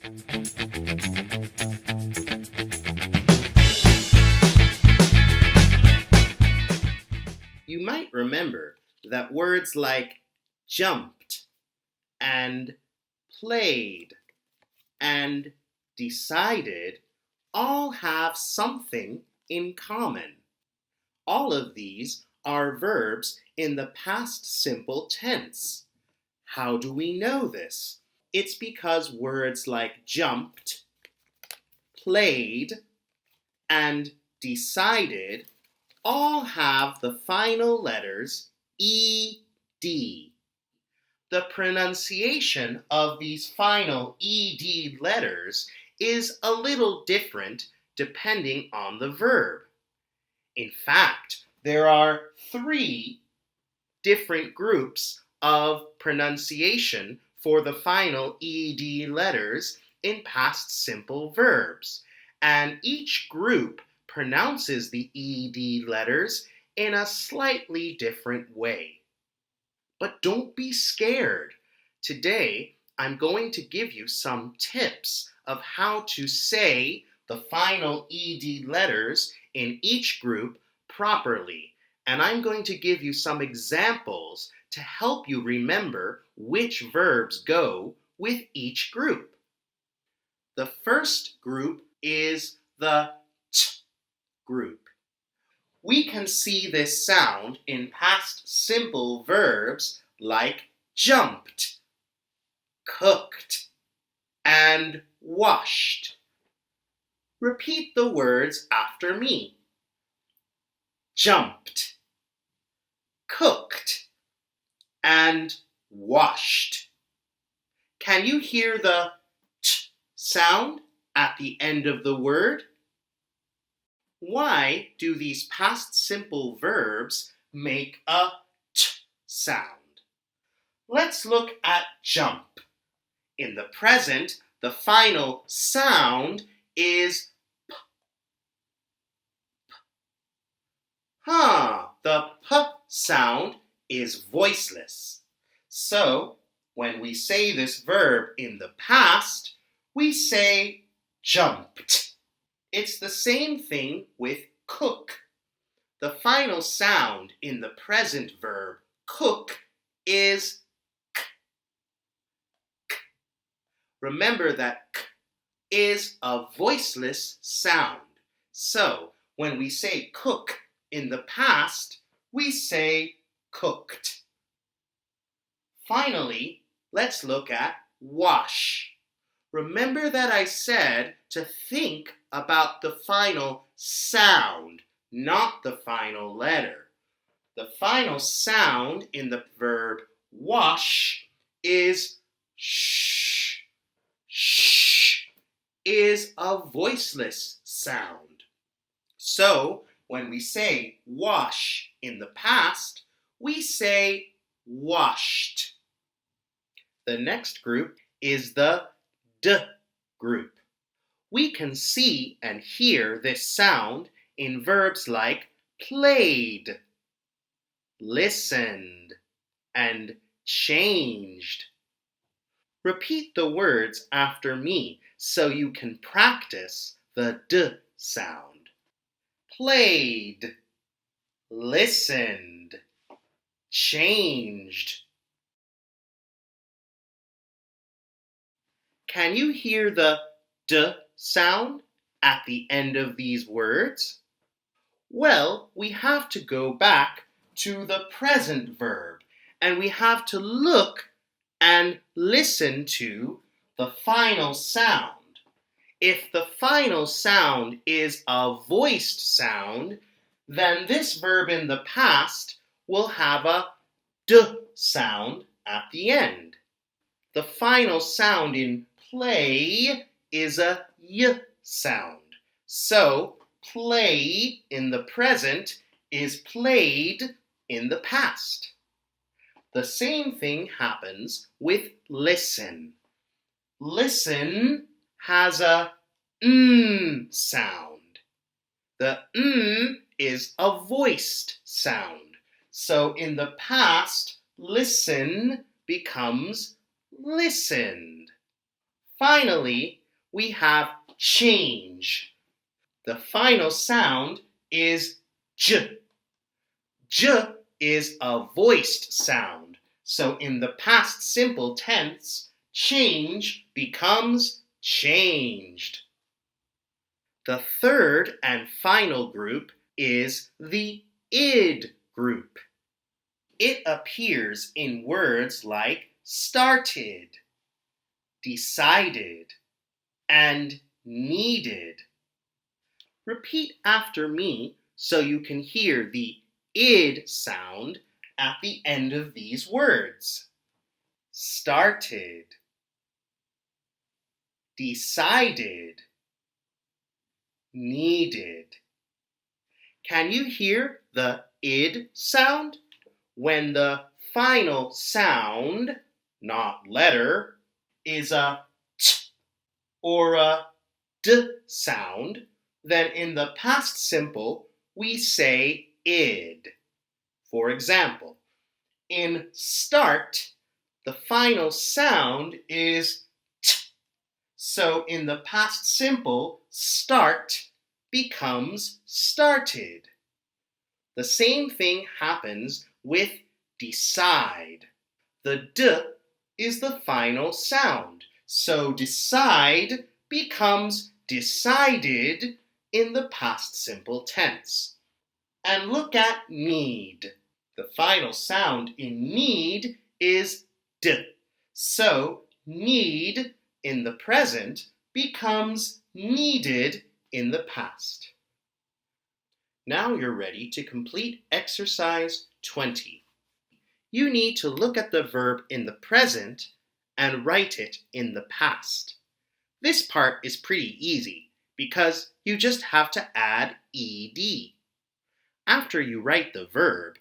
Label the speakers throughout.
Speaker 1: You might remember that words like jumped and played and decided all have something in common. All of these are verbs in the past simple tense. How do we know this? It's because words like jumped, played, and decided all have the final letters ED. The pronunciation of these final ED letters is a little different depending on the verb. In fact, there are 3 different groups of pronunciation for the final ED letters in past simple verbs, and each group pronounces the ED letters in a slightly different way. But don't be scared. Today, I'm going to give you some tips of how to say the final ED letters in each group properly. And I'm going to give you some examples to help you remember which verbs go with each group. The first group is the T group. We can see this sound in past simple verbs like jumped, cooked, and washed. Repeat the words after me. Jumped, cooked, and washed. Can you hear the T sound at the end of the word? Why do these past simple verbs make a T sound? Let's look at jump. In the present, the final sound is P. The P sound is voiceless. So, when we say this verb in the past, we say jumped. It's the same thing with cook. The final sound in the present verb cook is k. K. Remember that k is a voiceless sound. So when we say cook in the past, we say cooked. Finally, let's look at wash. Remember that I said to think about the final sound, not the final letter. The final sound in the verb wash is sh. Sh is a voiceless sound. So, when we say wash in the past, we say washed. The next group is the D group. We can see and hear this sound in verbs like played, listened, and changed. Repeat the words after me so you can practice the D sound. Played, listened, changed. Can you hear the D sound at the end of these words? Well, we have to go back to the present verb, and we have to look and listen to the final sound. If the final sound is a voiced sound, then this verb in the past will have a D sound at the end. The final sound in play is a Y sound. So, play in the present is played in the past. The same thing happens with listen. Listen has a sound. The is a voiced sound. So in the past, listen becomes listened. Finally, we have change. The final sound is j. J is a voiced sound. So in the past simple tense, change becomes changed. The third and final group is the id group. It appears in words like started, decided, and needed. Repeat after me so you can hear the id sound at the end of these words. Started, decided, needed. Can you hear the id sound? When the final sound, not letter, is a t or a d sound, then in the past simple we say id. For example, in start, the final sound is t. So in the past simple, start becomes started. The same thing happens with decide. The d is the final sound, so decide becomes decided in the past simple tense. And look at need. The final sound in need is d, so need in the present becomes needed in the past. Now you're ready to complete exercise 20. You need to look at the verb in the present and write it in the past. This part is pretty easy because you just have to add ed. After you write the verb,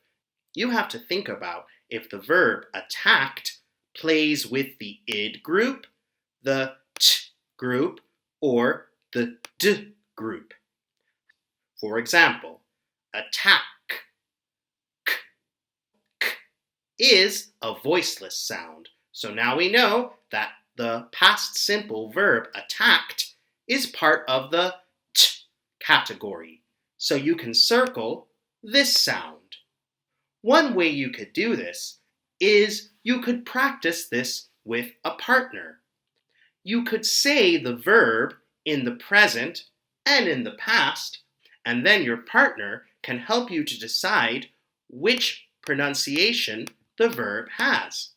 Speaker 1: you have to think about if the verb attacked plays with the id group, the t group, or the d group. For example, attack is a voiceless sound. So now we know that the past simple verb attacked is part of the t category. So you can circle this sound. One way you could do this is you could practice this with a partner. You could say the verb in the present and in the past, and then your partner can help you to decide which pronunciation the verb has.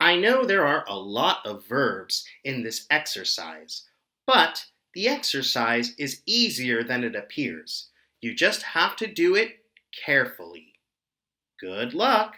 Speaker 1: I know there are a lot of verbs in this exercise, but the exercise is easier than it appears. You just have to do it carefully. Good luck!